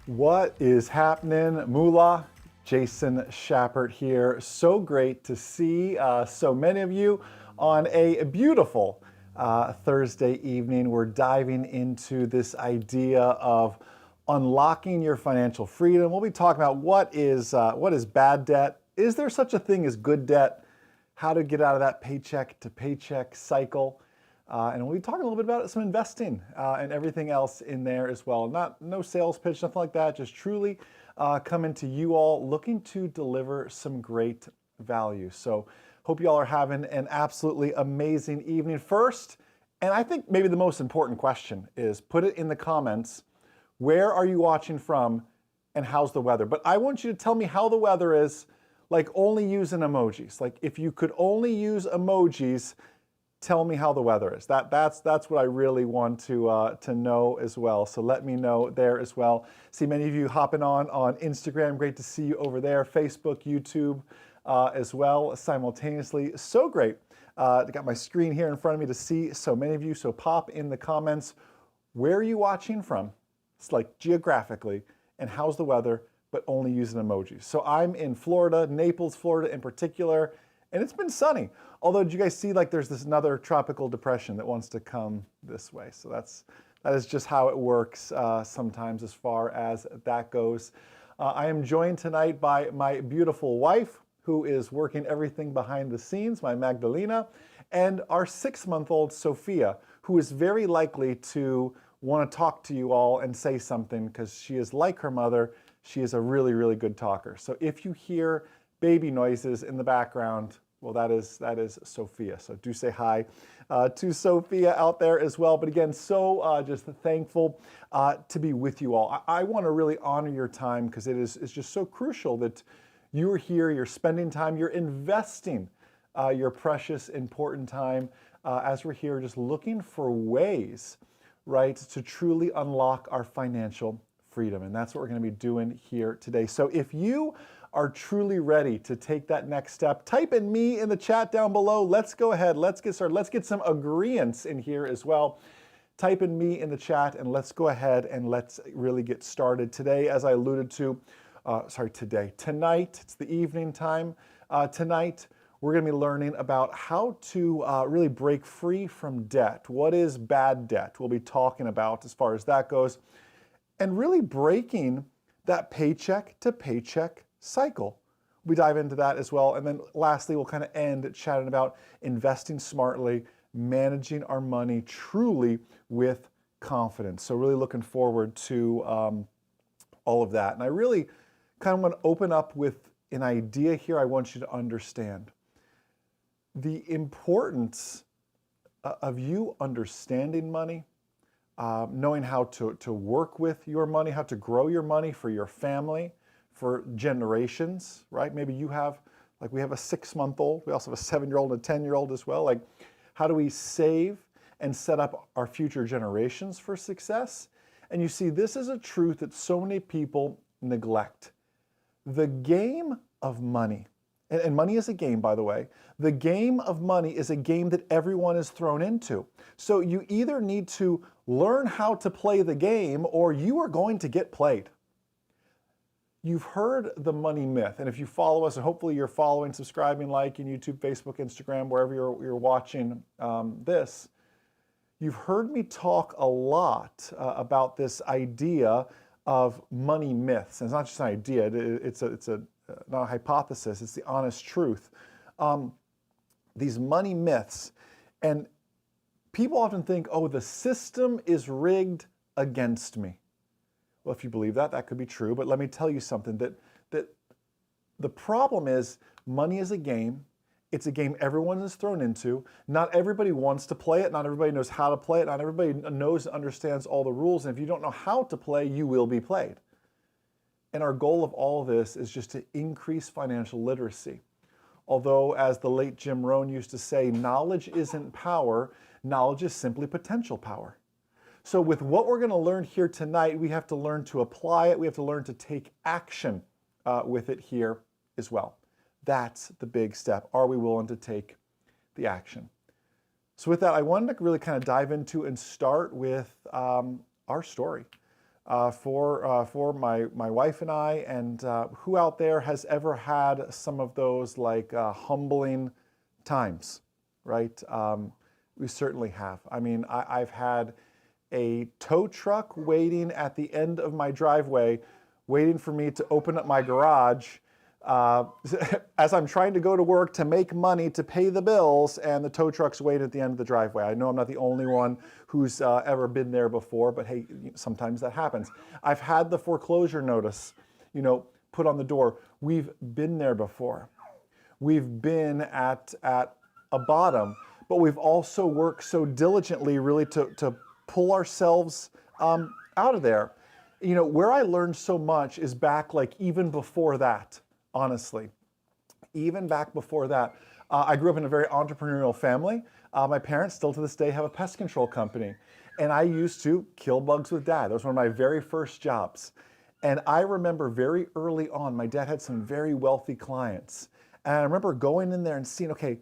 What is happening, Moola? Jason Shepard here. So great to see so many of you on a beautiful Thursday evening. We're diving into this idea of unlocking your financial freedom. We'll be talking about what is bad debt. Is there such a thing as good debt? How to get out of that paycheck to paycheck cycle. And we'll be talking a little bit about some investing and everything else in there as well. No sales pitch, nothing like that. Just truly coming to you all looking to deliver some great value. So hope you all are having an absolutely amazing evening. First, and I think maybe the most important question is put it in the comments. Where are you watching from and how's the weather? But I want you to tell me how the weather is, like only using emojis. Like if you could only use emojis, tell me how the weather is. That's what I really want to know as well. So let me know there as well. See many of you hopping on Instagram. Great to see you over there. Facebook, YouTube as well simultaneously. So great. I got my screen here in front of me to see so many of you. So pop in the comments. Where are you watching from? It's like geographically, and how's the weather, but only using emojis. So I'm in Florida, Naples, Florida in particular, and it's been sunny. Although, did you guys see like there's this another tropical depression that wants to come this way? So that is just how it works sometimes as far as that goes. I am joined tonight by my beautiful wife, who is working everything behind the scenes, my Magdalena, and our 6-month-old Sophia, who is very likely to want to talk to you all and say something because she is like her mother. She is a really, really good talker. So if you hear baby noises in the background, well, that is Sophia. So do say hi to Sophia out there as well. But again, so just thankful to be with you all. I want to really honor your time because it's just so crucial that you're here, you're spending time, you're investing your precious, important time as we're here just looking for ways, right, to truly unlock our financial freedom. And that's what we're going to be doing here today. So if you are truly ready to take that next step, type in me in the chat down below. Let's go ahead. Let's get started. Let's get some agreeance in here as well. Type in me in the chat and let's go ahead and let's really get started. Today, as I alluded to, tonight, it's the evening time. Tonight, we're going to be learning about how to really break free from debt. What is bad debt? We'll be talking about as far as that goes. And really breaking that paycheck to paycheck cycle. We dive into that as well. And then lastly, we'll kind of end chatting about investing smartly, managing our money truly with confidence. So really looking forward to all of that. And I really kind of want to open up with an idea here I want you to understand. The importance of you understanding money, knowing how to work with your money, how to grow your money for your family, for generations, right? Maybe you have, like we have a 6-month-old, we also have a 7-year-old and a 10-year-old as well. Like, how do we save and set up our future generations for success? And you see, this is a truth that so many people neglect. The game of money, and money is a game, by the way. The game of money is a game that everyone is thrown into. So you either need to learn how to play the game or you are going to get played. You've heard the money myth, and if you follow us, and hopefully you're following, subscribing, liking YouTube, Facebook, Instagram, wherever you're watching this, you've heard me talk a lot about this idea of money myths. And it's not just an idea, it's not a hypothesis, it's the honest truth. These money myths, and people often think, oh, the system is rigged against me. Well, if you believe that, that could be true, but let me tell you something, that the problem is money is a game. It's a game everyone is thrown into. Not everybody wants to play it. Not everybody knows how to play it. Not everybody knows and understands all the rules. And if you don't know how to play, you will be played. And our goal of all of this is just to increase financial literacy. Although, as the late Jim Rohn used to say, knowledge isn't power, knowledge is simply potential power. So with what we're going to learn here tonight, we have to learn to apply it. We have to learn to take action with it here as well. That's the big step. Are we willing to take the action? So with that, I wanted to really kind of dive into and start with our story. for my wife and I. And who out there has ever had some of those like humbling times, right? We certainly have. I mean, I've had a tow truck waiting at the end of my driveway, waiting for me to open up my garage as I'm trying to go to work to make money to pay the bills, and the tow truck's waiting at the end of the driveway. I know I'm not the only one who's ever been there before, but hey, sometimes that happens. I've had the foreclosure notice, put on the door. We've been there before. We've been at a bottom, but we've also worked so diligently really to pull ourselves out of there. Where I learned so much is back like even before that, honestly. Even back before that. I grew up in a very entrepreneurial family. My parents still to this day have a pest control company. And I used to kill bugs with Dad. That was one of my very first jobs. And I remember very early on, my dad had some very wealthy clients. And I remember going in there and seeing, okay,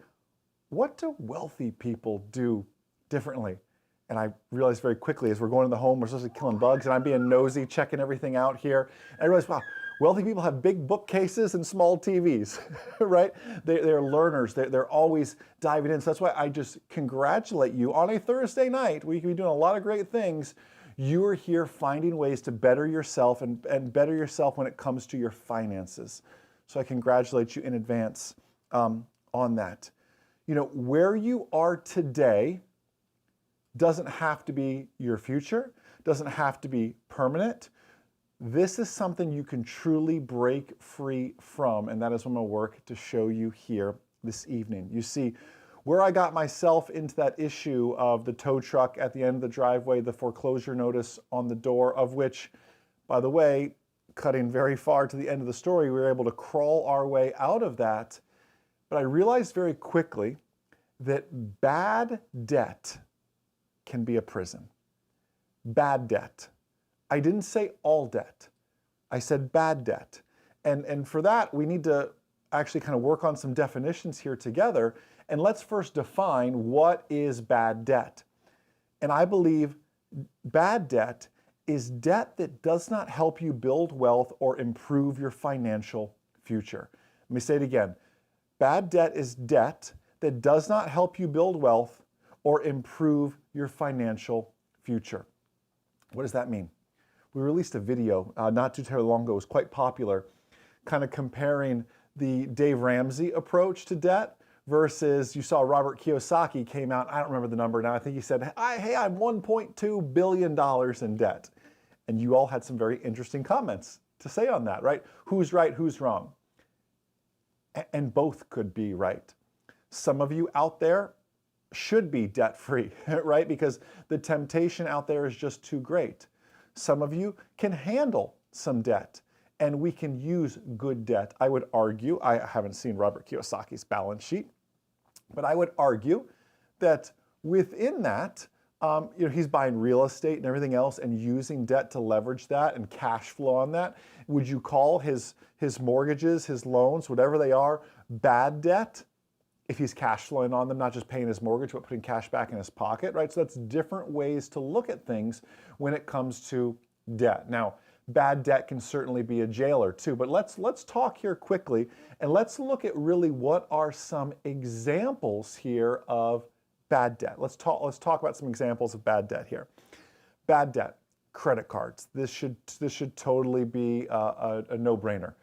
what do wealthy people do differently? And I realized very quickly as we're going to the home, we're supposed to be killing bugs, and I'm being nosy, checking everything out here. And I realized, wow, wealthy people have big bookcases and small TVs, right? They're learners. They're always diving in. So that's why I just congratulate you on a Thursday night. We can be doing a lot of great things. You are here finding ways to better yourself and better yourself when it comes to your finances. So I congratulate you in advance on that. Where you are today doesn't have to be your future, doesn't have to be permanent. This is something you can truly break free from, and that is what I'm going to work to show you here this evening. You see, where I got myself into that issue of the tow truck at the end of the driveway, the foreclosure notice on the door, of which, by the way, cutting very far to the end of the story, we were able to crawl our way out of that. But I realized very quickly that bad debt can be a prison. Bad debt. I didn't say all debt. I said bad debt. And for that, we need to actually kind of work on some definitions here together. And let's first define what is bad debt. And I believe bad debt is debt that does not help you build wealth or improve your financial future. Let me say it again. Bad debt is debt that does not help you build wealth or improve your financial future. What does that mean? We released a video not too terribly long ago. It was quite popular, kind of comparing the Dave Ramsey approach to debt versus, you saw Robert Kiyosaki came out, I don't remember the number now, I think he said, hey, I'm $1.2 billion in debt. And you all had some very interesting comments to say on that, right? Who's right, who's wrong? And both could be right. Some of you out there should be debt-free, right? Because the temptation out there is just too great. Some of you can handle some debt, and we can use good debt. I would argue, I haven't seen Robert Kiyosaki's balance sheet, but I would argue that within that, he's buying real estate and everything else and using debt to leverage that and cash flow on that. Would you call his mortgages, his loans, whatever they are, bad debt? If he's cash flowing on them, not just paying his mortgage, but putting cash back in his pocket, right? So that's different ways to look at things when it comes to debt. Now, bad debt can certainly be a jailer too, but let's talk here quickly and let's look at really what are some examples here of bad debt. Let's talk about some examples of bad debt here. Bad debt, credit cards. This should totally be a no-brainer.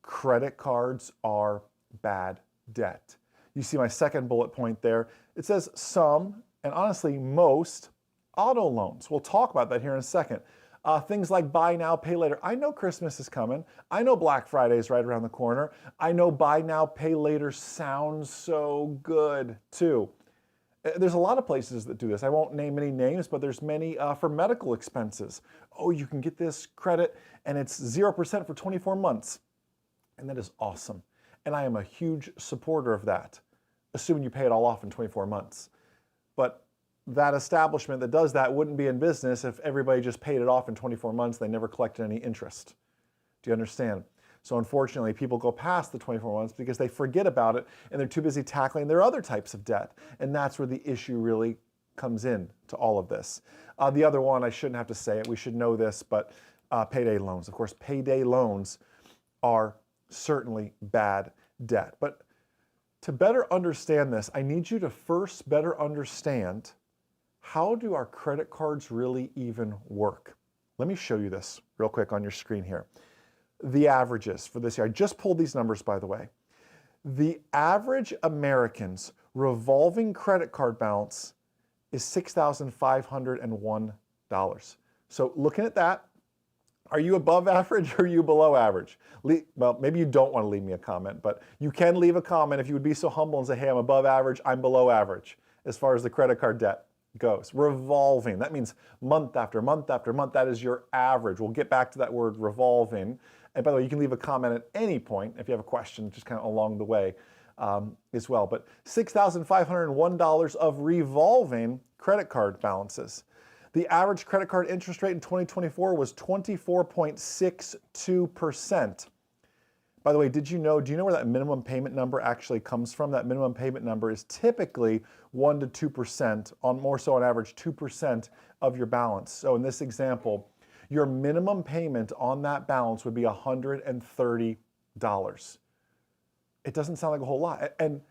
Credit cards are bad debt. You see my second bullet point there. It says some, and honestly most, auto loans. We'll talk about that here in a second. Things like buy now, pay later. I know Christmas is coming. I know Black Friday is right around the corner. I know buy now, pay later sounds so good too. There's a lot of places that do this. I won't name any names, but there's many for medical expenses. Oh, you can get this credit and it's 0% for 24 months. And that is awesome. And I am a huge supporter of that, assuming you pay it all off in 24 months. But that establishment that does that wouldn't be in business if everybody just paid it off in 24 months. They never collected any interest. Do you understand? So unfortunately, people go past the 24 months because they forget about it and they're too busy tackling their other types of debt. And that's where the issue really comes in to all of this. The other one, I shouldn't have to say it, we should know this, but payday loans. Of course, payday loans are certainly bad debt. But to better understand this, I need you to first better understand, how do our credit cards really even work? Let me show you this real quick on your screen here. The averages for this year. I just pulled these numbers, by the way. The average American's revolving credit card balance is $6,501. So looking at that, are you above average or are you below average? Well, maybe you don't want to leave me a comment, but you can leave a comment if you would be so humble and say, hey, I'm above average, I'm below average as far as the credit card debt goes. Revolving, that means month after month after month, that is your average. We'll get back to that word revolving. And by the way, you can leave a comment at any point if you have a question, just kind of along the way as well. But $6,501 of revolving credit card balances. The average credit card interest rate in 2024 was 24.62%. By the way, do you know where that minimum payment number actually comes from? That minimum payment number is typically 1 to 2%, more so on average 2% of your balance. So in this example, your minimum payment on that balance would be $130. It doesn't sound like a whole lot. And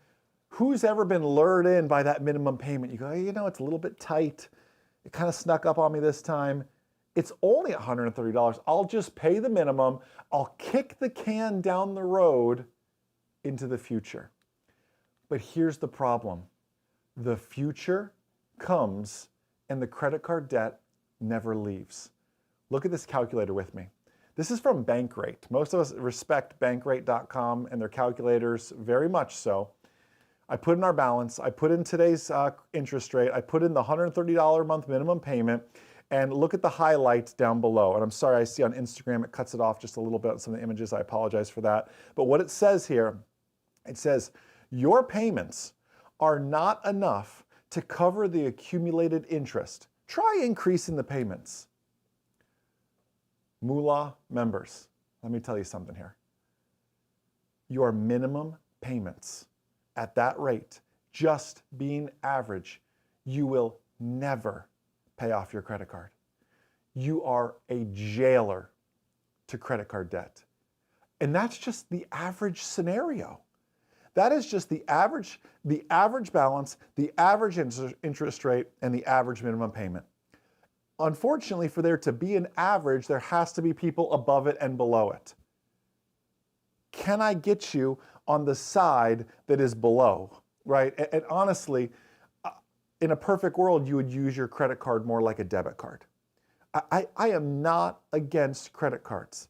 who's ever been lured in by that minimum payment? You go, you know, it's a little bit tight. It kind of snuck up on me this time. It's only $130. I'll just pay the minimum. I'll kick the can down the road into the future. But here's the problem. The future comes and the credit card debt never leaves. Look at this calculator with me. This is from Bankrate. Most of us respect bankrate.com and their calculators very much so. I put in our balance, I put in today's interest rate, I put in the $130 a month minimum payment, and look at the highlights down below. And I'm sorry, I see on Instagram it cuts it off just a little bit on some of the images. I apologize for that. But what it says here, it says, your payments are not enough to cover the accumulated interest. Try increasing the payments. Moola members, let me tell you something here. Your minimum payments at that rate, just being average, you will never pay off your credit card. You are a jailer to credit card debt. And that's just the average scenario. That is just the average balance, the average interest rate, and the average minimum payment. Unfortunately, for there to be an average, there has to be people above it and below it. Can I get you on the side that is below, right? And honestly, in a perfect world, you would use your credit card more like a debit card. I am not against credit cards.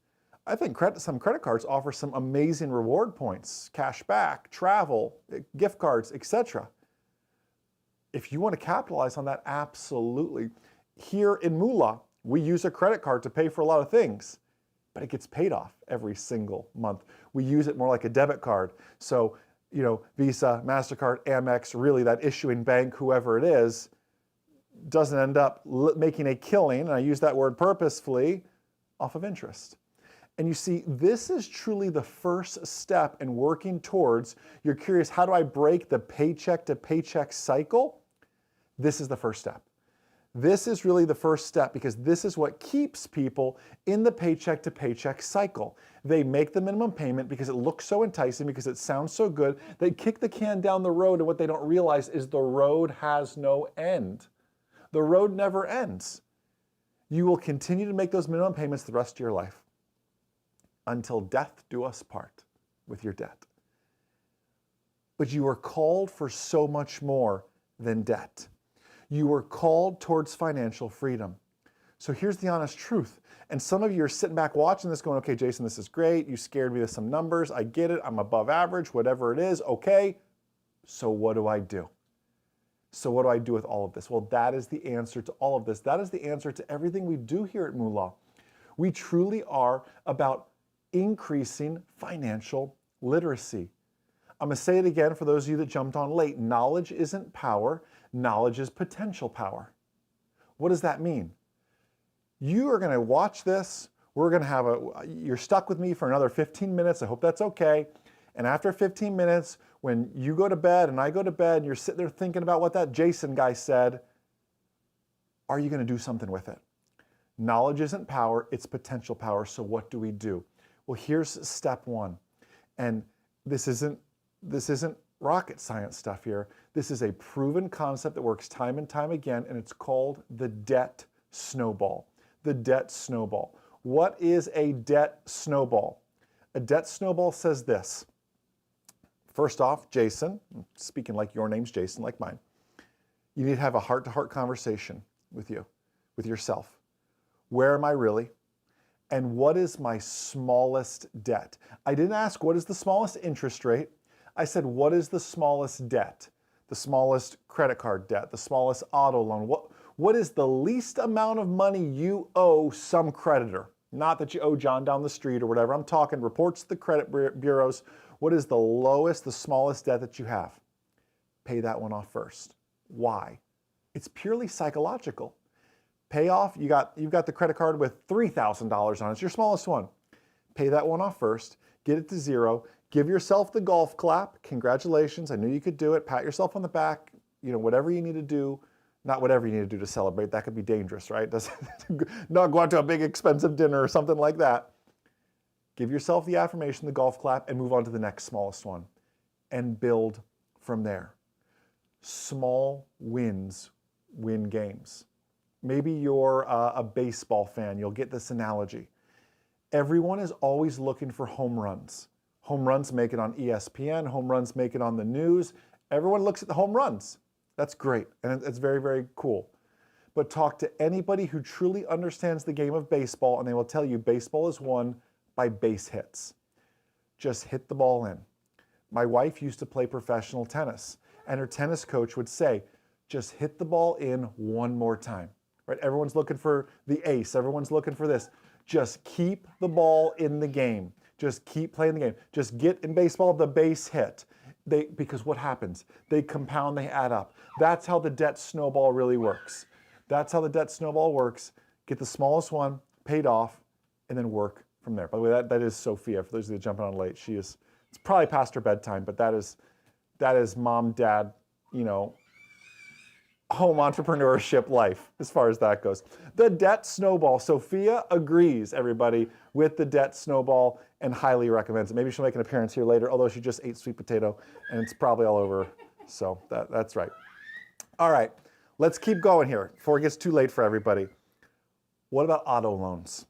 I think some credit cards offer some amazing reward points, cash back, travel, gift cards, etc. If you want to capitalize on that, absolutely. Here in Moola, we use a credit card to pay for a lot of things, but it gets paid off every single month. We use it more like a debit card. So, you know, Visa, MasterCard, Amex, really that issuing bank, whoever it is, doesn't end up making a killing, and I use that word purposefully, off of interest. And you see, this is truly the first step in working towards, you're curious, how do I break the paycheck to paycheck cycle? This is the first step. This is really the first step because this is what keeps people in the paycheck to paycheck cycle. They make the minimum payment because it looks so enticing, because it sounds so good. They kick the can down the road, and what they don't realize is the road has no end. The road never ends. You will continue to make those minimum payments the rest of your life until death do us part with your debt. But you are called for so much more than debt. You were called towards financial freedom. So here's the honest truth. And some of you are sitting back watching this going, okay, Jason, this is great. You scared me with some numbers. I get it. I'm above average, whatever it is. Okay. So what do I do? So what do I do with all of this? Well, that is the answer to all of this. That is the answer to everything we do here at Moola. We truly are about increasing financial literacy. I'm going to say it again for those of you that jumped on late. Knowledge isn't power. Knowledge is potential power. What does that mean? You are going to watch this. We're going to have you're stuck with me for another 15 minutes. I hope that's okay. And after 15 minutes, when you go to bed and I go to bed and you're sitting there thinking about what that Jason guy said, Are you going to do something with it? Knowledge isn't power, it's potential power. So what do we do? Well, here's step one. And this isn't rocket science stuff here. This is a proven concept that works time and time again, and it's called the debt snowball. The debt snowball. What is a debt snowball? A debt snowball says this. First off, Jason, speaking like your name's Jason, like mine, you need to have a heart-to-heart conversation with you, with yourself. Where am I really? And what is my smallest debt? I didn't ask what is the smallest interest rate. I said, what is the smallest debt? The smallest credit card debt, the smallest auto loan. What is the least amount of money you owe some creditor? Not that you owe John down the street or whatever. I'm talking reports to the credit bureaus. What is the lowest, the smallest debt that you have? Pay that one off first. Why? It's purely psychological. Pay off, you've got the credit card with $3,000 on it. It's your smallest one. Pay that one off first, get it to zero, give yourself the golf clap. Congratulations, I knew you could do it. Pat yourself on the back, whatever you need to do. Not whatever you need to do to celebrate, that could be dangerous, right? Not go out to a big expensive dinner or something like that. Give yourself the affirmation, the golf clap, and move on to the next smallest one and build from there. Small wins win games. Maybe you're a baseball fan. You'll get this analogy. Everyone is always looking for home runs. Home runs make it on ESPN. Home runs make it on the news. Everyone looks at the home runs. That's great, and it's very, very cool. But talk to anybody who truly understands the game of baseball, and they will tell you baseball is won by base hits. Just hit the ball in. My wife used to play professional tennis, and her tennis coach would say, just hit the ball in one more time. Right? Everyone's looking for the ace. Everyone's looking for this. Just keep the ball in the game. Just keep playing the game. Just get in baseball the base hit. Because what happens? They compound, they add up. That's how the debt snowball really works. That's how the debt snowball works. Get the smallest one paid off and then work from there. By the way, that is Sophia. For those of you jumping on late, it's probably past her bedtime, but that is mom, dad, home entrepreneurship life as far as that goes. The debt snowball. Sophia agrees, everybody, with the debt snowball and highly recommends it. Maybe she'll make an appearance here later, although she just ate sweet potato and it's probably all over. So that's right. All right, let's keep going here before it gets too late for everybody. What about auto loans?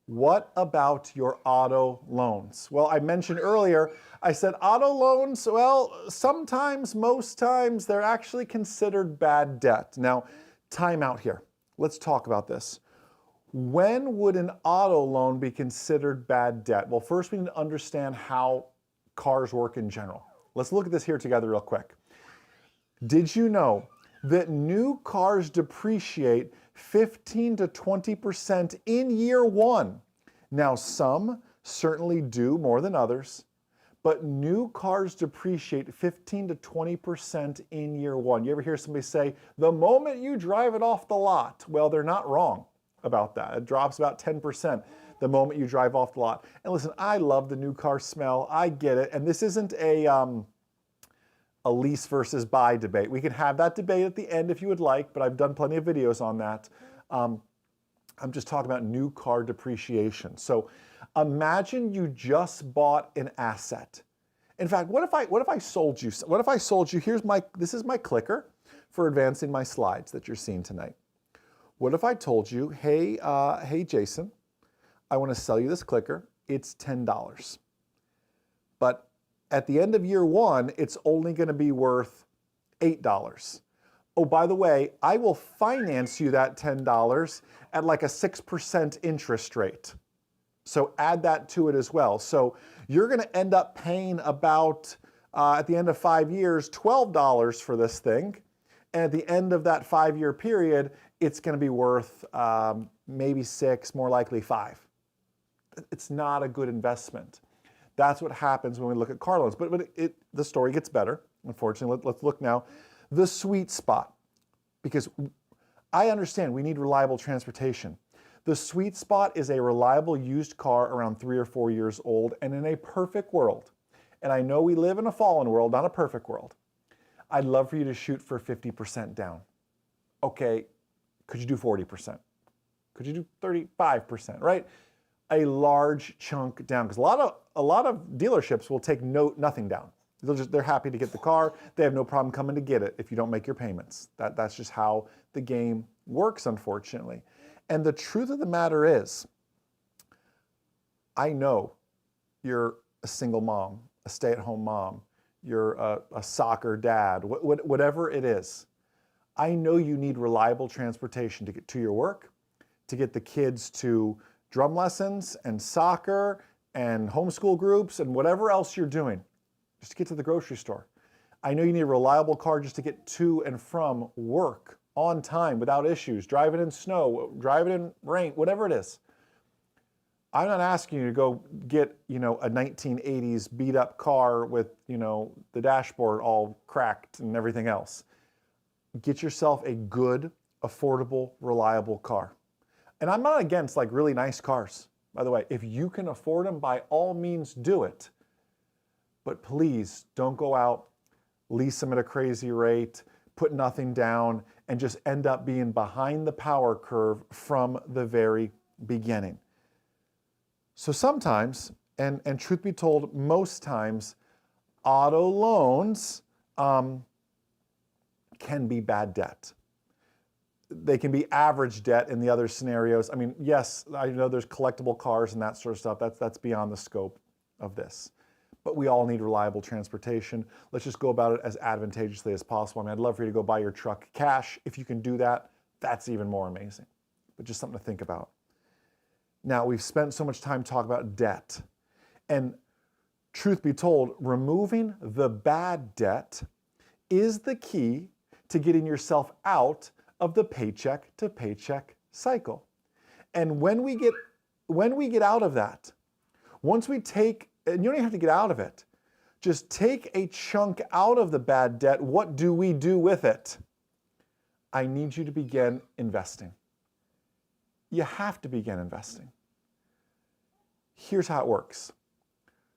What about your auto loans? Well, I mentioned earlier, I said auto loans, well, sometimes, most times, they're actually considered bad debt. Now, time out here. Let's talk about this. When would an auto loan be considered bad debt? Well, first we need to understand how cars work in general. Let's look at this here together real quick. Did you know that new cars depreciate 15 to 20% in year one? Now, some certainly do more than others, but new cars depreciate 15 to 20% in year one. You ever hear somebody say, the moment you drive it off the lot? Well, they're not wrong about that. It drops about 10% the moment you drive off the lot. And listen, I love the new car smell. I get it. And this isn't a lease versus buy debate. We can have that debate at the end if you would like, but I've done plenty of videos on that. I'm just talking about new car depreciation. So imagine you just bought an asset. In fact, what if I sold you, this is my clicker for advancing my slides that you're seeing tonight. What if I told you, hey Jason, I want to sell you this clicker. It's $10. But at the end of year one, it's only going to be worth $8. Oh, by the way, I will finance you that $10 at like a 6% interest rate. So add that to it as well. So you're going to end up paying about, at the end of 5 years, $12 for this thing. And at the end of that 5-year period, it's going to be worth maybe 6, more likely 5. It's not a good investment. That's what happens when we look at car loans. But the story gets better, unfortunately. Let's look now. The sweet spot, because I understand we need reliable transportation. The sweet spot is a reliable used car around 3 or 4 years old, and in a perfect world, and I know we live in a fallen world, not a perfect world, I'd love for you to shoot for 50% down. Okay, Could you do 40%? Could you do 35%, right? A large chunk down, because a lot of dealerships will take nothing down. They're happy to get the car. They have no problem coming to get it if you don't make your payments. That's just how the game works, unfortunately. And the truth of the matter is, I know you're a single mom, a stay-at-home mom, you're a soccer dad, whatever it is. I know you need reliable transportation to get to your work, to get the kids to drum lessons and soccer and homeschool groups and whatever else you're doing, just to get to the grocery store. I know you need a reliable car just to get to and from work on time without issues, driving in snow, driving in rain, whatever it is. I'm not asking you to go get, a 1980s beat up car with, the dashboard all cracked and everything else. Get yourself a good, affordable, reliable car. And I'm not against like really nice cars. By the way, if you can afford them, by all means do it. But please don't go out, lease them at a crazy rate, put nothing down, and just end up being behind the power curve from the very beginning. So sometimes, and truth be told, most times, auto loans can be bad debt. They can be average debt in the other scenarios. I mean, yes, I know there's collectible cars and that sort of stuff. That's beyond the scope of this. But we all need reliable transportation. Let's just go about it as advantageously as possible. I mean, I'd love for you to go buy your truck cash. If you can do that, that's even more amazing. But just something to think about. Now, we've spent so much time talking about debt. And truth be told, removing the bad debt is the key to getting yourself out of the paycheck to paycheck cycle. And when we get out of that, once we take, and you don't even have to get out of it, just take a chunk out of the bad debt. What do we do with it? I need you to begin investing. You have to begin investing. Here's how it works.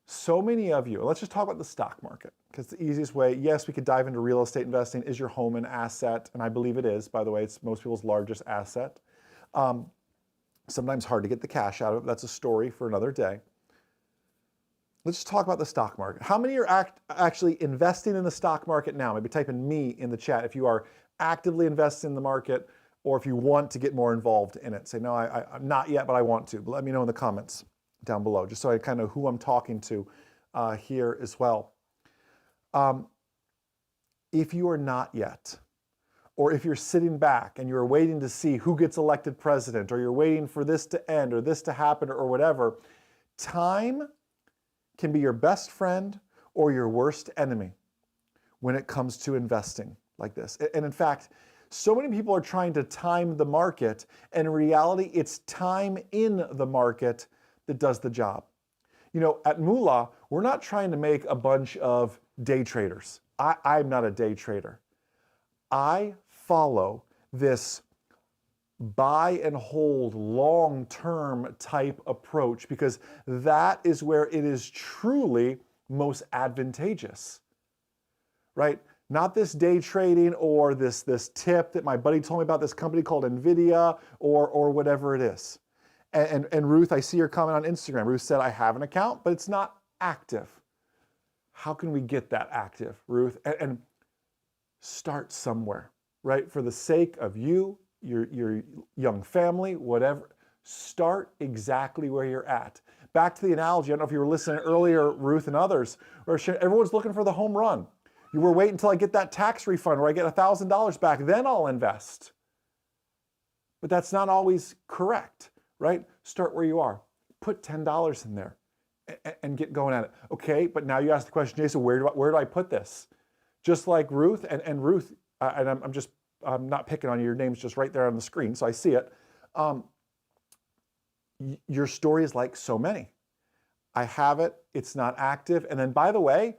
So many of you, let's just talk about the stock market, because the easiest way, yes, we could dive into real estate investing. Is your home an asset? And I believe it is, by the way. It's most people's largest asset. Sometimes hard to get the cash out of it. That's a story for another day. Let's just talk about the stock market. How many are actually investing in the stock market now? Maybe type in me in the chat if you are actively investing in the market, or if you want to get more involved in it. Say, no, I'm not yet, but I want to. But let me know in the comments down below, just so I kind of know who I'm talking to here as well. If you are not yet, or if you're sitting back and you're waiting to see who gets elected president, or you're waiting for this to end or this to happen or whatever, time can be your best friend or your worst enemy when it comes to investing like this. And in fact, so many people are trying to time the market, and in reality, it's time in the market that does the job. At Moola, we're not trying to make a bunch of day traders. I'm not a day trader. I follow this buy and hold long-term type approach, because that is where it is truly most advantageous, right? Not this day trading or this tip that my buddy told me about this company called NVIDIA or whatever it is. And Ruth, I see your comment on Instagram. Ruth said, I have an account, but it's not active. How can we get that active, Ruth? And start somewhere, right? For the sake of you, your young family, whatever, start exactly where you're at. Back to the analogy, I don't know if you were listening earlier, Ruth and others, where everyone's looking for the home run. You were waiting until I get that tax refund where I get $1,000 back, then I'll invest. But that's not always correct, right? Start where you are. Put $10 in there and get going at it. Okay, but now you ask the question, Jason, where do I put this? Just like Ruth, and Ruth, and I'm not picking on you, your name's just right there on the screen, so I see it. Your story is like so many. I have it, it's not active, and then by the way,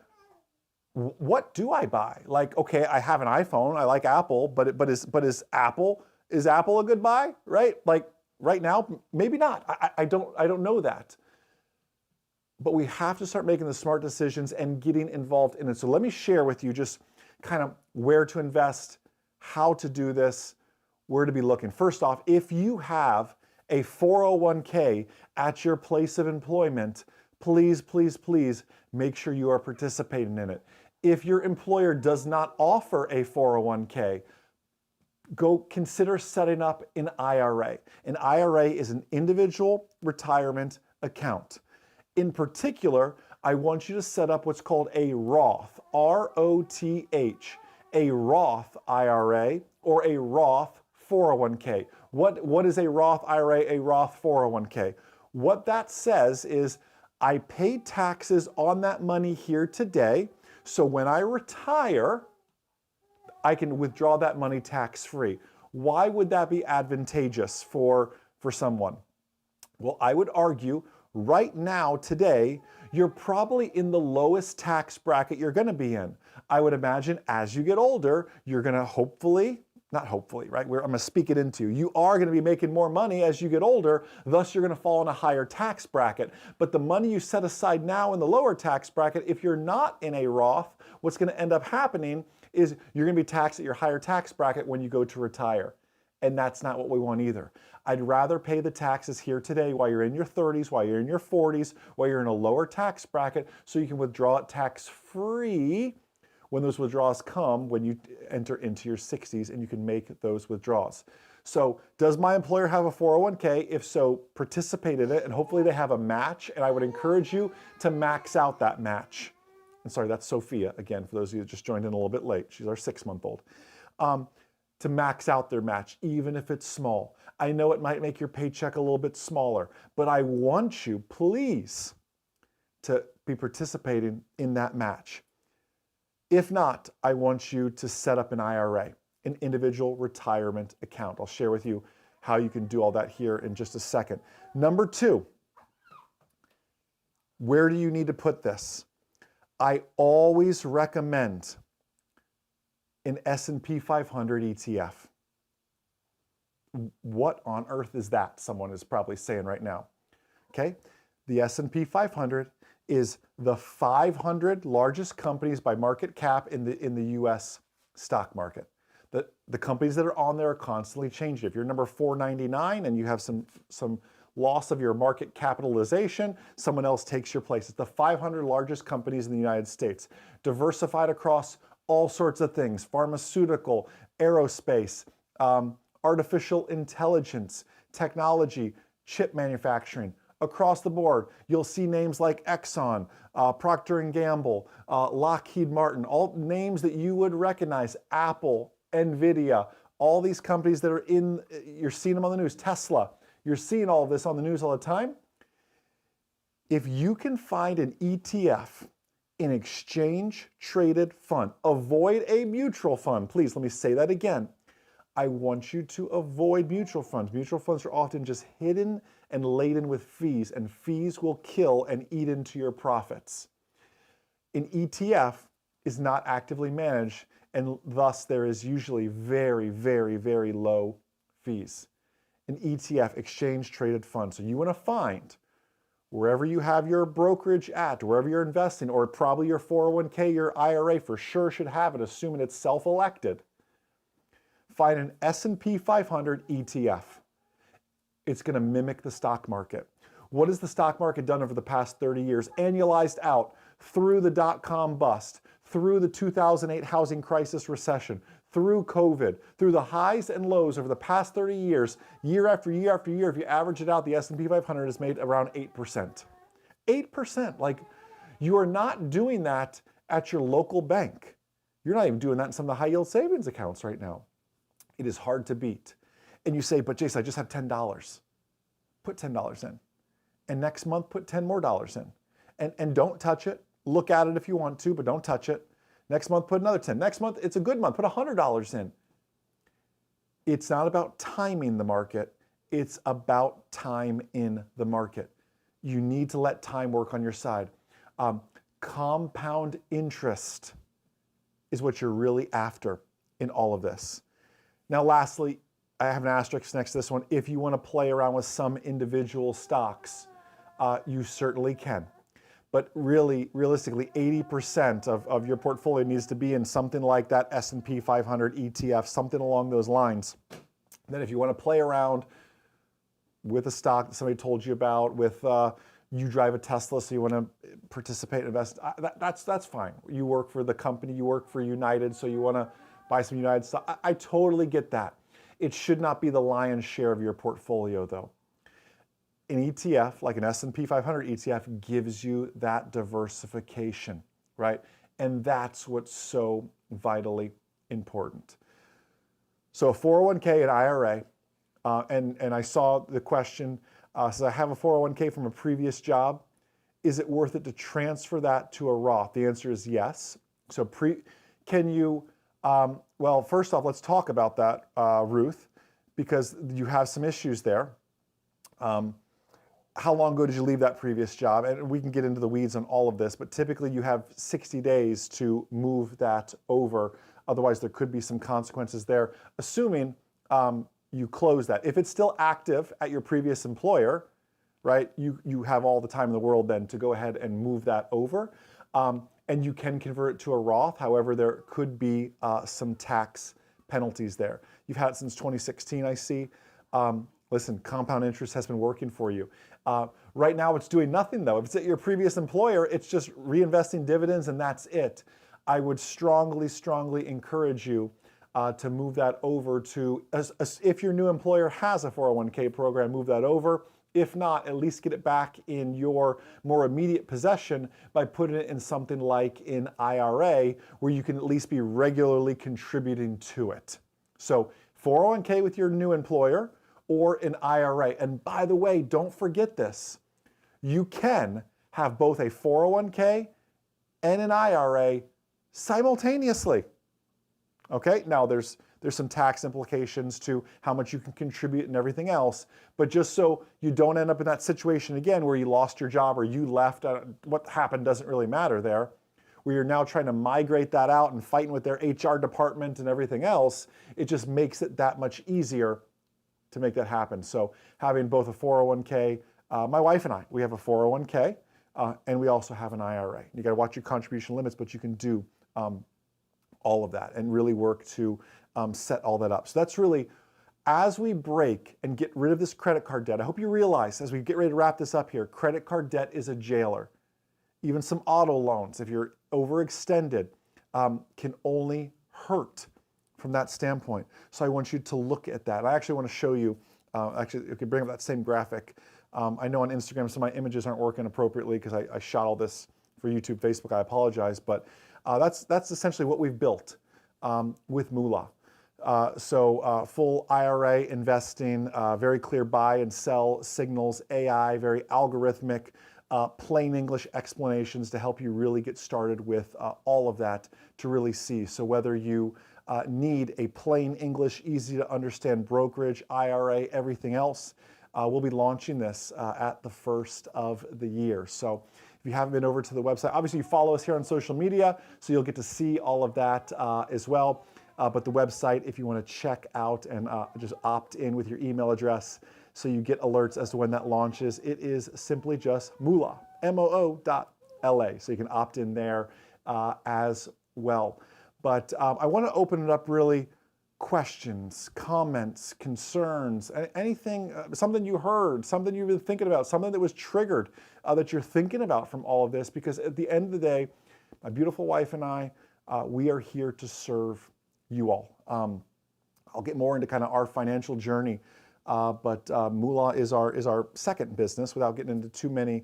what do I buy? Like, okay, I have an iPhone, I like Apple, but is Apple a good buy, right? Like right now, maybe not. I don't know that. But we have to start making the smart decisions and getting involved in it. So let me share with you just kind of where to invest, how to do this, where to be looking. First off, if you have a 401k at your place of employment, please, please, please make sure you are participating in it. If your employer does not offer a 401k, go consider setting up an IRA. An IRA is an individual retirement account. In particular, I want you to set up what's called a Roth, R-O-T-H, a Roth IRA or a Roth 401k. What is a Roth IRA, a Roth 401k? What that says is I pay taxes on that money here today, so when I retire, I can withdraw that money tax-free. Why would that be advantageous for someone? Well, I would argue right now, today, you're probably in the lowest tax bracket you're going to be in. I would imagine as you get older, you're going to hopefully, not hopefully, right? I'm going to speak it into you. You are going to be making more money as you get older, thus you're going to fall in a higher tax bracket. But the money you set aside now in the lower tax bracket, if you're not in a Roth, what's going to end up happening is you're going to be taxed at your higher tax bracket when you go to retire. And that's not what we want either. I'd rather pay the taxes here today while you're in your 30s, while you're in your 40s, while you're in a lower tax bracket, so you can withdraw it tax-free when those withdrawals come, when you enter into your 60s, and you can make those withdrawals. So does my employer have a 401k? If so, participate in it, and hopefully they have a match, and I would encourage you to max out that match. And sorry, that's Sophia, again, for those of you that just joined in a little bit late. She's our 6-month-old. To max out their match, even if it's small. I know it might make your paycheck a little bit smaller, but I want you, please, to be participating in that match. If not, I want you to set up an IRA, an individual retirement account. I'll share with you how you can do all that here in just a second. Number 2, where do you need to put this? I always recommend an S&P 500 ETF. What on earth is that? Someone is probably saying right now. Okay, the S&P 500 is the 500 largest companies by market cap in the U.S. stock market. The companies that are on there are constantly changing. If you're number 499 and you have some loss of your market capitalization, someone else takes your place. It's the 500 largest companies in the United States, diversified across all sorts of things: pharmaceutical, aerospace, artificial intelligence, technology, chip manufacturing. Across the board, you'll see names like Exxon, Procter & Gamble, Lockheed Martin, all names that you would recognize, Apple, NVIDIA, all these companies that are you're seeing them on the news, Tesla, you're seeing all of this on the news all the time. If you can find an ETF, an exchange-traded fund. Avoid a mutual fund. Please, let me say that again. I want you to avoid mutual funds. Mutual funds are often just hidden and laden with fees, and fees will kill and eat into your profits. An ETF is not actively managed, and thus there is usually very, very, very low fees. An ETF, exchange-traded fund. So you want to find wherever you have your brokerage at, wherever you're investing, or probably your 401k, your IRA for sure should have it, assuming it's self-elected. Find an S&P 500 ETF. It's going to mimic the stock market. What has the stock market done over the past 30 years? Annualized out through the dot-com bust, through the 2008 housing crisis recession, through COVID, through the highs and lows over the past 30 years, year after year after year, if you average it out, the S&P 500 has made around 8%. 8%. Like, you are not doing that at your local bank. You're not even doing that in some of the high-yield savings accounts right now. It is hard to beat. And you say, but Jason, I just have $10. Put $10 in. And next month, put $10 more in. And don't touch it. Look at it if you want to, but don't touch it. Next month, put another 10. Next month, it's a good month, put $100 in. It's not about timing the market. It's about time in the market. You need to let time work on your side. Compound interest is what you're really after in all of this. Now, lastly, I have an asterisk next to this one. If you want to play around with some individual stocks, you certainly can. But really, realistically, 80% of your portfolio needs to be in something like that S&P 500 ETF, something along those lines. Then if you want to play around with a stock that somebody told you about, with you drive a Tesla, so you want to participate and invest, that's fine. You work for the company, you work for United, so you want to buy some United stock. I totally get that. It should not be the lion's share of your portfolio, though. An ETF, like an S&P 500 ETF, gives you that diversification, right? And that's what's so vitally important. So a 401k and IRA, and I saw the question, says I have a 401k from a previous job. Is it worth it to transfer that to a Roth? The answer is yes. So can you, well, first off, let's talk about that, Ruth, because you have some issues there. How long ago did you leave that previous job? And we can get into the weeds on all of this, but typically you have 60 days to move that over. Otherwise, there could be some consequences there, assuming you close that. If it's still active at your previous employer, right, you have all the time in the world then to go ahead and move that over. And you can convert it to a Roth. However, there could be some tax penalties there. You've had it since 2016, I see. Listen, compound interest has been working for you. Right now, it's doing nothing, though. If it's at your previous employer, it's just reinvesting dividends, and that's it. I would strongly, strongly encourage you to move that over to, if your new employer has a 401k program, move that over. If not, at least get it back in your more immediate possession by putting it in something like an IRA, where you can at least be regularly contributing to it. So 401k with your new employer, or an IRA. And by the way, don't forget this. You can have both a 401k and an IRA simultaneously. Okay, now there's some tax implications to how much you can contribute and everything else, but just so you don't end up in that situation again where you lost your job or you left, what happened doesn't really matter there, where you're now trying to migrate that out and fighting with their HR department and everything else, it just makes it that much easier to make that happen. So having both a 401k, my wife and I, we have a 401k, and we also have an IRA. You got to watch your contribution limits, but you can do all of that and really work to set all that up. So that's really, as we break and get rid of this credit card debt, I hope you realize as we get ready to wrap this up here, credit card debt is a jailer. Even some auto loans, if you're overextended, can only hurt from that standpoint. So I want you to look at that. I actually want to show you, actually, you can bring up that same graphic. I know on Instagram some of my images aren't working appropriately because I shot all this for YouTube, Facebook. I apologize, but that's essentially what we've built with Moola. Full IRA investing, very clear buy and sell signals, AI, very algorithmic, plain English explanations to help you really get started with all of that to really see. So whether you need a plain English, easy to understand brokerage, IRA, everything else, we'll be launching this at the first of the year. So if you haven't been over to the website, obviously you follow us here on social media, so you'll get to see all of that as well. But the website, if you want to check out and just opt in with your email address so you get alerts as to when that launches, it is simply just Moola, MOO.LA. So you can opt in there as well. But I want to open it up really, questions, comments, concerns, anything, something you heard, something you've been thinking about, something that was triggered that you're thinking about from all of this, because at the end of the day, my beautiful wife and I, we are here to serve you all. I'll get more into kind of our financial journey, but Moola is our second business without getting into too many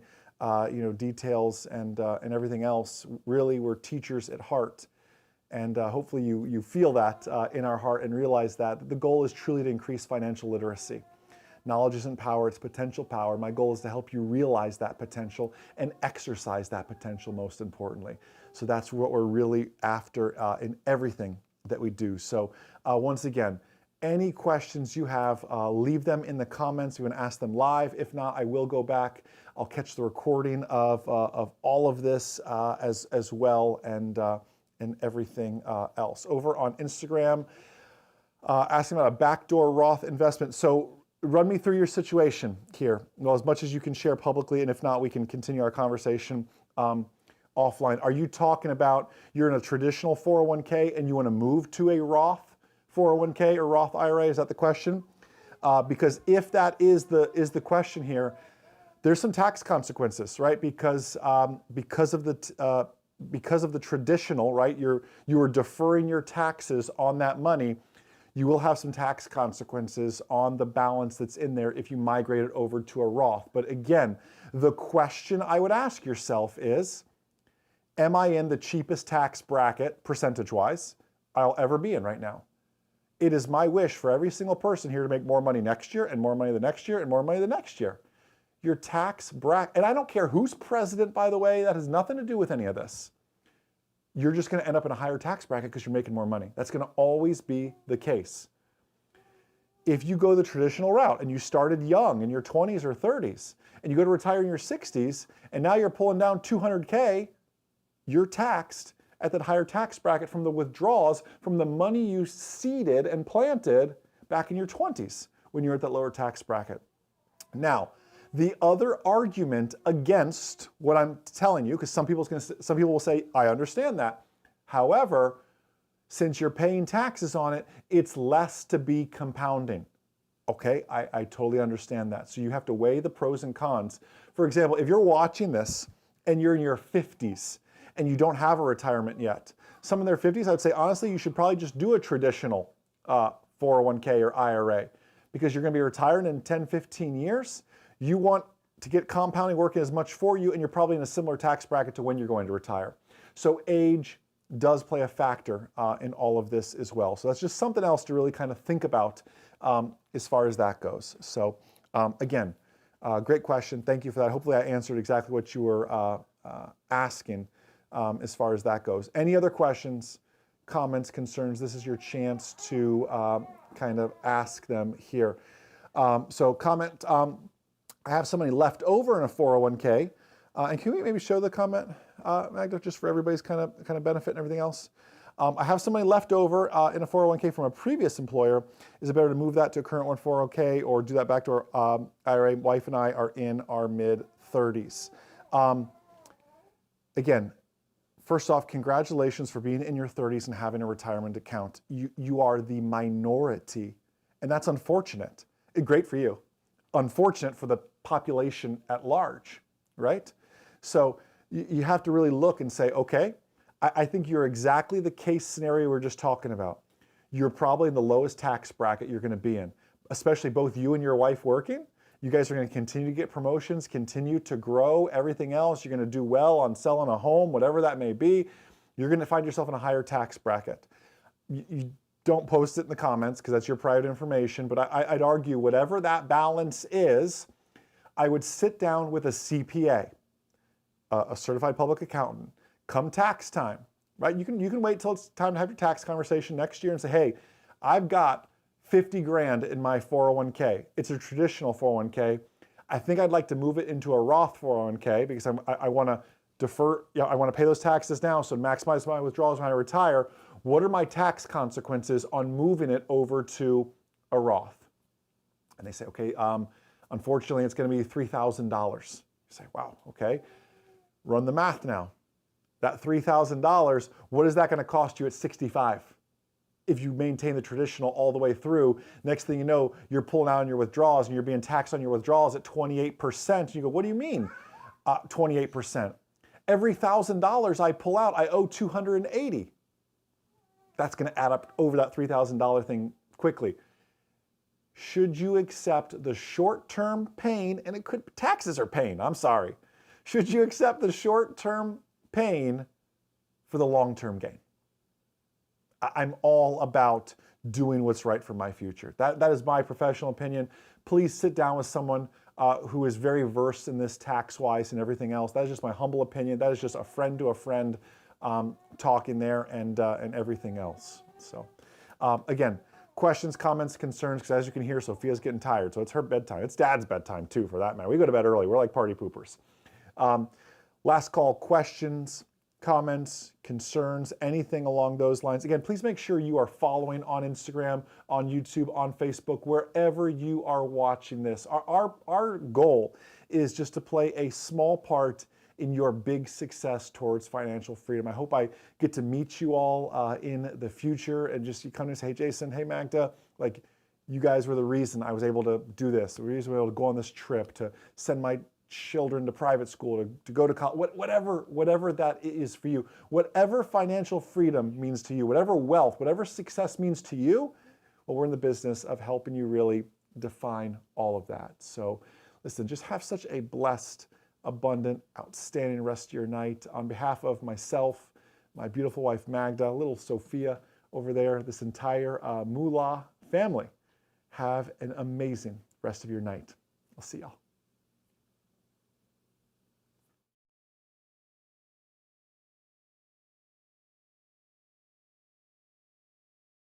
details and everything else. Really, we're teachers at heart. And hopefully you feel that in our heart and realize that the goal is truly to increase financial literacy. Knowledge isn't power, it's potential power. My goal is to help you realize that potential and exercise that potential, most importantly. So that's what we're really after in everything that we do. So once again, any questions you have, leave them in the comments. You want to ask them live. If not, I will go back. I'll catch the recording of all of this as well, and everything else. Over on Instagram, asking about a backdoor Roth investment. So run me through your situation here. Well, as much as you can share publicly, and if not, we can continue our conversation offline. Are you talking about you're in a traditional 401k and you want to move to a Roth 401k or Roth IRA? Is that the question? Because if that is the question here, there's some tax consequences, right? Because of the traditional, right? You are deferring your taxes on that money. You will have some tax consequences on the balance that's in there if you migrate it over to a Roth. But again, the question I would ask yourself is, am I in the cheapest tax bracket, percentage-wise, I'll ever be in right now? It is my wish for every single person here to make more money next year and more money the next year and more money the next year. Your tax bracket, and I don't care who's president, by the way, that has nothing to do with any of this. You're just going to end up in a higher tax bracket because you're making more money. That's going to always be the case. If you go the traditional route and you started young in your 20s or 30s and you go to retire in your 60s and now you're pulling down 200K, you're taxed at that higher tax bracket from the withdrawals from the money you seeded and planted back in your 20s when you're at that lower tax bracket. Now, the other argument against what I'm telling you, because some people will say, I understand that. However, since you're paying taxes on it, it's less to be compounding. Okay, I totally understand that. So you have to weigh the pros and cons. For example, if you're watching this and you're in your 50s and you don't have a retirement yet, some in their 50s, I'd say, honestly, you should probably just do a traditional 401k or IRA because you're going to be retiring in 10, 15 years. You want to get compounding working as much for you, and you're probably in a similar tax bracket to when you're going to retire. So age does play a factor in all of this as well. So that's just something else to really kind of think about as far as that goes. So again, great question. Thank you for that. Hopefully I answered exactly what you were asking as far as that goes. Any other questions, comments, concerns? This is your chance to kind of ask them here. So comment. I have some money left over in a 401k. And can we maybe show the comment, Magda, just for everybody's kind of benefit and everything else? I have some money left over in a 401k from a previous employer. Is it better to move that to a current 401k or do that back to our IRA? Wife and I are in our mid-30s. Again, first off, congratulations for being in your 30s and having a retirement account. You are the minority, and that's unfortunate. Great for you. Unfortunate for the population at large, right? So you have to really look and say, okay, I think you're exactly the case scenario we were just talking about. You're probably in the lowest tax bracket you're going to be in, especially both you and your wife working. You guys are going to continue to get promotions, continue to grow, everything else. You're going to do well on selling a home, whatever that may be. You're going to find yourself in a higher tax bracket. You don't post it in the comments because that's your private information, but I'd argue whatever that balance is, I would sit down with a CPA, a certified public accountant, come tax time, right? You can wait till it's time to have your tax conversation next year and say, hey, I've got 50 grand in my 401k. It's a traditional 401k. I think I'd like to move it into a Roth 401k because I want to defer, I want to pay those taxes now, so maximize my withdrawals when I retire. What are my tax consequences on moving it over to a Roth? And they say, okay, unfortunately, it's going to be $3,000. You say, wow, okay. Run the math now. That $3,000, what is that going to cost you at 65? If you maintain the traditional all the way through, next thing you know, you're pulling out on your withdrawals and you're being taxed on your withdrawals at 28%. You go, what do you mean 28%? Every $1,000 I pull out, I owe $280. That's going to add up over that $3,000 thing quickly. Should you accept the short-term pain, and it could, taxes are pain, I'm sorry. Should you accept the short-term pain for the long-term gain? I'm all about doing what's right for my future. That is my professional opinion. Please sit down with someone who is very versed in this tax-wise and everything else. That is just my humble opinion. That is just a friend to a friend talking there and everything else. So again, questions, comments, concerns, because as you can hear, Sophia's getting tired. So it's her bedtime. It's Dad's bedtime too, for that matter. We go to bed early. We're like party poopers. Last call, questions, comments, concerns, anything along those lines. Again, please make sure you are following on Instagram, on YouTube, on Facebook, wherever you are watching this. Our goal is just to play a small part in your big success towards financial freedom. I hope I get to meet you all in the future and just you come and say, hey, Jason, hey, Magda, like You guys were the reason I was able to do this, the reason I was able to go on this trip, to send my children to private school, to go to college, whatever that is for you, whatever financial freedom means to you, whatever wealth, whatever success means to you, well, we're in the business of helping you really define all of that. So listen, just have such a blessed, abundant, outstanding rest of your night. On behalf of myself, my beautiful wife Magda, little Sophia over there, this entire Moola family, have an amazing rest of your night. I'll see y'all.